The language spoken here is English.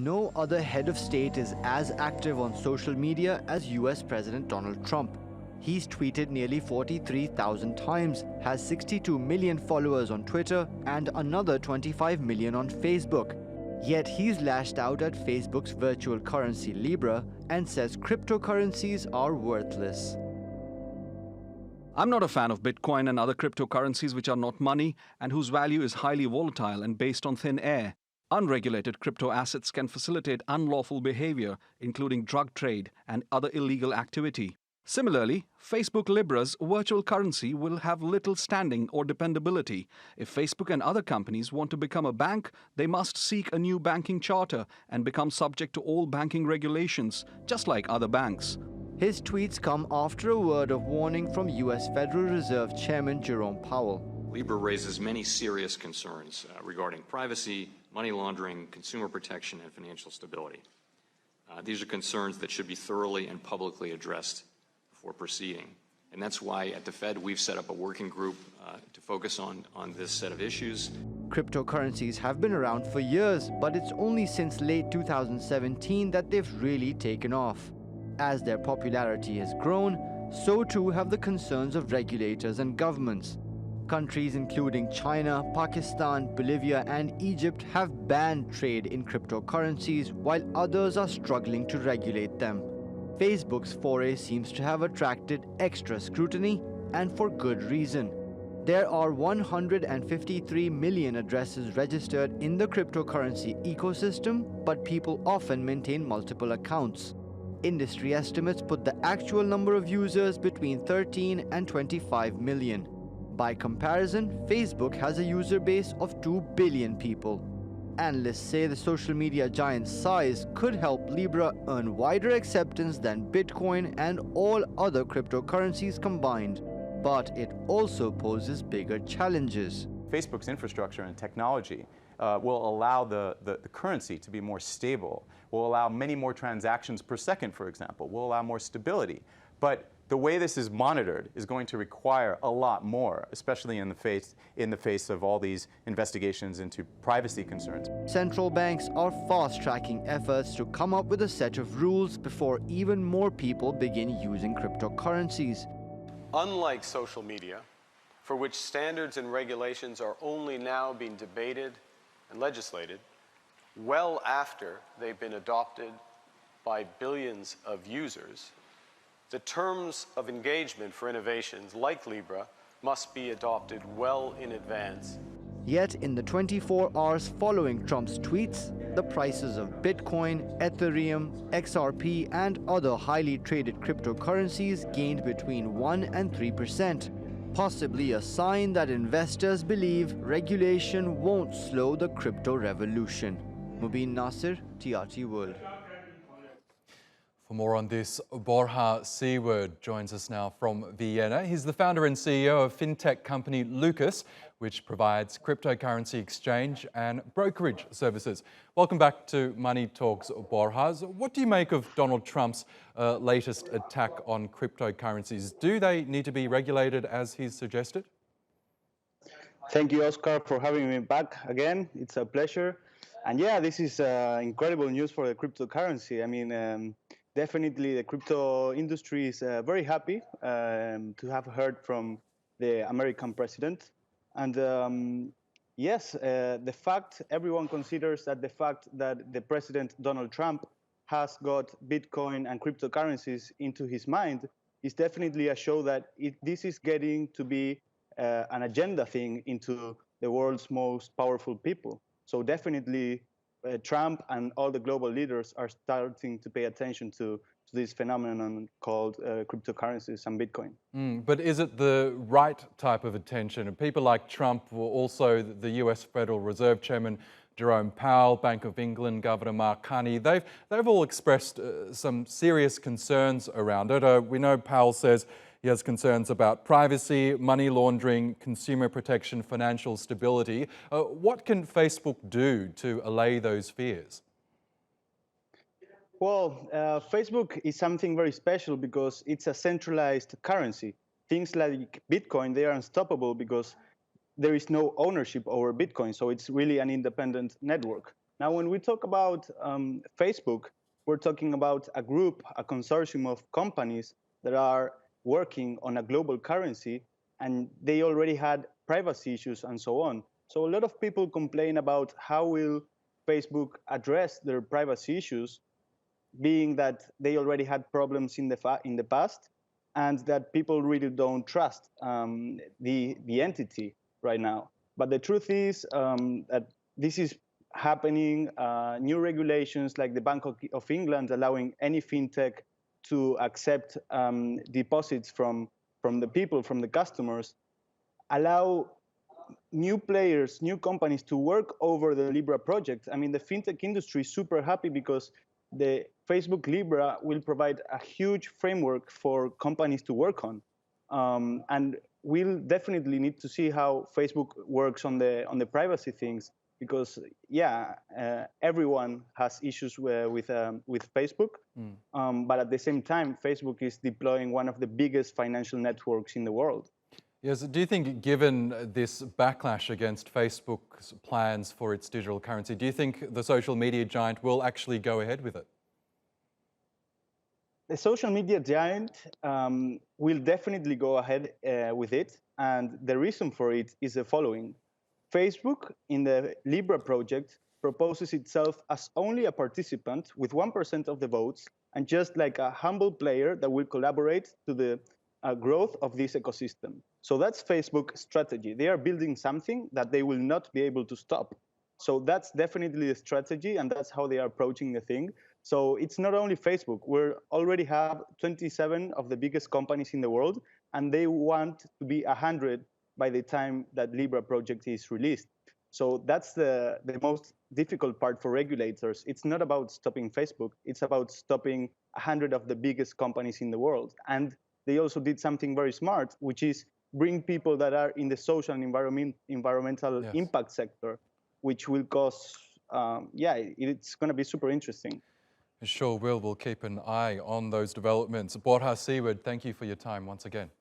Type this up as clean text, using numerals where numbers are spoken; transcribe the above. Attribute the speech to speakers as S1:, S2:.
S1: No other head of state is as active on social media as US President Donald Trump. He's tweeted nearly 43,000 times, has 62 million followers on Twitter, and another 25 million on Facebook. Yet he's lashed out at Facebook's virtual currency Libra and says cryptocurrencies are worthless.
S2: I'm not a fan of Bitcoin and other cryptocurrencies which are not money and whose value is highly volatile and based on thin air. Unregulated crypto assets can facilitate unlawful behavior, including drug trade and other illegal activity. Similarly, Facebook Libra's virtual currency will have little standing or dependability. If Facebook and other companies want to become a bank, they must seek a new banking charter and become subject to all banking regulations, just like other banks.
S1: His tweets come after a word of warning from US Federal Reserve Chairman Jerome Powell.
S3: Libra raises many serious concerns regarding privacy, money laundering, consumer protection, and financial stability. These are concerns that should be thoroughly and publicly addressed before proceeding. And that's why at the Fed we've set up a working group to focus on this set of issues.
S1: Cryptocurrencies have been around for years, but it's only since late 2017 that they've really taken off. As their popularity has grown, so too have the concerns of regulators and governments. Countries including China, Pakistan, Bolivia, and Egypt have banned trade in cryptocurrencies, while others are struggling to regulate them. Facebook's foray seems to have attracted extra scrutiny, and for good reason. There are 153 million addresses registered in the cryptocurrency ecosystem, but people often maintain multiple accounts. Industry estimates put the actual number of users between 13 and 25 million. By comparison, Facebook has a user base of 2 billion people. Analysts say the social media giant's size could help Libra earn wider acceptance than Bitcoin and all other cryptocurrencies combined. But it also poses bigger challenges.
S4: Facebook's infrastructure and technology will allow the currency to be more stable, will allow many more transactions per second, for example, will allow more stability. But the way this is monitored is going to require a lot more, especially in the face of all these investigations into privacy concerns.
S1: Central banks are fast-tracking efforts to come up with a set of rules before even more people begin using cryptocurrencies.
S5: Unlike social media, for which standards and regulations are only now being debated and legislated, well after they've been adopted by billions of users, the terms of engagement for innovations like Libra must be adopted well in advance.
S1: Yet in the 24 hours following Trump's tweets, the prices of Bitcoin, Ethereum, XRP, and other highly traded cryptocurrencies gained between 1 and 3%, possibly a sign that investors believe regulation won't slow the crypto revolution. Mubin Nasir, TRT World.
S6: For more on this, Borja Seaward joins us now from Vienna. He's the founder and CEO of fintech company Lucas, which provides cryptocurrency exchange and brokerage services. Welcome back to Money Talks, Borja. What do you make of Donald Trump's latest attack on cryptocurrencies? Do they need to be regulated as he's suggested?
S7: Thank you, Oscar, for having me back again. It's a pleasure. And yeah, this is incredible news for the cryptocurrency. I mean, definitely the crypto industry is very happy to have heard from the American president. And yes, the fact everyone considers that the fact that the president Donald Trump has got Bitcoin and cryptocurrencies into his mind is definitely a show that this is getting to be an agenda thing into the world's most powerful people. So definitely Trump and all the global leaders are starting to pay attention to this phenomenon called cryptocurrencies and Bitcoin.
S6: But is it the right type of attention? And people like Trump, or also the US Federal Reserve Chairman Jerome Powell, Bank of England Governor Mark Carney, they've all expressed some serious concerns around it. We know Powell says he has concerns about privacy, money laundering, consumer protection, financial stability. What can Facebook do to allay those fears?
S7: Well, Facebook is something very special because it's a centralized currency. Things like Bitcoin, they are unstoppable because there is no ownership over Bitcoin. So it's really an independent network. Now, when we talk about Facebook, we're talking about a group, a consortium of companies that are working on a global currency, and they already had privacy issues and so on. So a lot of people complain about how will Facebook address their privacy issues, being that they already had problems in the past, and that people really don't trust the entity right now. But the truth is that this is happening. New regulations like the Bank of England allowing any fintech to accept deposits from the people, from the customers, allow new players, new companies to work over the Libra project. I mean, the fintech industry is super happy because the Facebook Libra will provide a huge framework for companies to work on. And we'll definitely need to see how Facebook works on the privacy things, because everyone has issues with Facebook. But at the same time, Facebook is deploying one of the biggest financial networks in the world.
S6: Yes, do you think, given this backlash against Facebook's plans for its digital currency, do you think the social media giant will actually go ahead with it?
S7: The social media giant will definitely go ahead with it. And the reason for it is the following. Facebook, in the Libra project, proposes itself as only a participant with 1% of the votes, and just like a humble player that will collaborate to the growth of this ecosystem. So that's Facebook's strategy. They are building something that they will not be able to stop. So that's definitely the strategy, and that's how they are approaching the thing. So it's not only Facebook. We already have 27 of the biggest companies in the world, and they want to be 100 by the time that Libra project is released. So that's the most difficult part for regulators. It's not about stopping Facebook. It's about stopping 100 of the biggest companies in the world. And they also did something very smart, which is bring people that are in the social and environmental impact sector, which will cause, it's going to be super interesting.
S6: Sure will. We'll keep an eye on those developments. Borja Seward, thank you for your time once again.